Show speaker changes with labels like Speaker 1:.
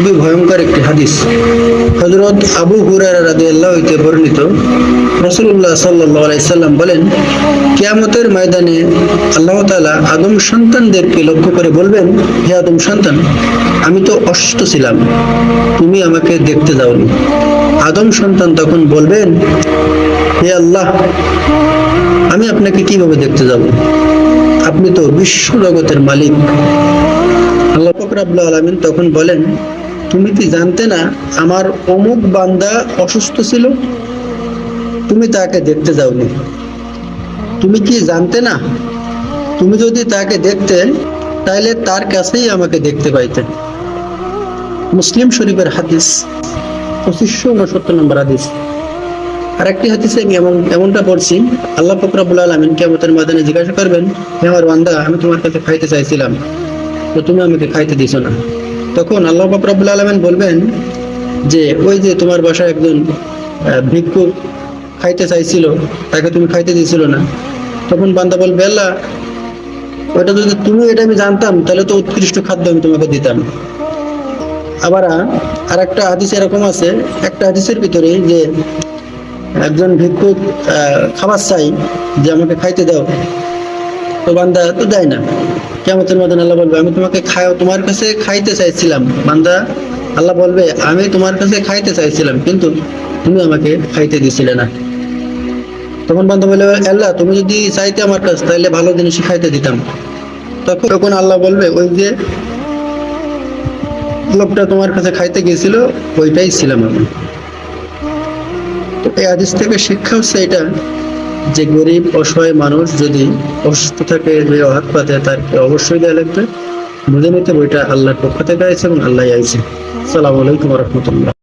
Speaker 1: খুবই ভয়ঙ্কর একটি হাদিস। হযরত আবু হুরায়রা রাদিয়াল্লাহু হইতে বর্ণিত, রাসূলুল্লাহ সাল্লাল্লাহু আলাইহি সাল্লাম বলেন, কিয়ামতের ময়দানে আল্লাহ তাআলা আদম সন্তানদেরকে লক্ষ্য করে বলবেন, হে আদম সন্তান, আমি তো অসুস্থ ছিলাম, তুমি আমাকে দেখতে যাওনি। আদম সন্তান তখন বলবেন, হে আল্লাহ, আমি আপনাকে কিভাবে দেখতে যাব? আপনি তো বিশ্ব জগতের মালিক। আল্লাহ পাক রব্বুল আলামিন তখন বলেন, তুমি কি জানতে না আমার অমুক বান্দা অসুস্থ ছিল, তুমি তাকে দেখতে যাওনি? তুমি কি জানতে না? তুমি যদি তাকে দেখতে, তাহলে তার কাছেই আমাকে দেখতে পাইতেন। মুসলিম শরীফের হাদিস, 2569 নম্বর হাদিস। আর একটি হাদিসে আমি এমনটা পড়ছি, আল্লাহ পাক রব্বুল আলামিন কিয়ামতের ময়দানে জিজ্ঞাসা করবেন, হে আমার বান্দা, আমি তোমার কাছে খাইতে চাইছিলাম, তো তুমি আমাকে খাইতে দিছো না। তখন আল্লাহ পাক রব্বুল আলামিন বলবেন যে, ওই যে তোমার বাসায় একজন ভিক্ষুক খাইতে চাইছিল, তাকে তুমি খাইতে দিছিল না। তখন বান্দা বলবে, আল্লাহ, ওটা যদি তুমি এটা আমি জানতাম, তাহলে তো উৎকৃষ্ট খাদ্য আমি তোমাকে দিতাম। আবার আর একটা হাদিস এরকম আছে, একটা হাদিসের ভিতরে যে একজন ভিক্ষুক খাবার চাই যে আমাকে খাইতে দাও, তো বান্দা তো দেয় না। কিয়ামতের ময়দানে আল্লাহ বলবে, আমি তোমার কাছে খাইতে চাইছিলাম। বান্দা, আল্লাহ বলবে, আমি তোমার কাছে খাইতে চাইছিলাম, কিন্তু তুমি আমাকে খাইতে দিছিলে না। তখন বান্দা বলবে, আল্লাহ, তুমি যদি চাইতে আমার কাছে, তাহলে ভালো জিনিস খাইতে দিতাম। তখন আল্লাহ বলবে, ওই যে লোকটা তোমার কাছে খাইতে গিয়েছিল, ওইটাই ছিলাম আমি। তো এই হাদিস থেকে শিক্ষা হচ্ছে এটা, যে গরিব অসহায় মানুষ যদি অসুস্থ থাকে, যে হাত পাতে, তাকে অবশ্যই দেওয়া লাগবে। বুঝে নিতে বইটা আল্লাহর পক্ষ থেকে আইছে এবং আল্লাহ আইছে। আসসালামু আলাইকুম ওয়া রাহমাতুল্লাহ।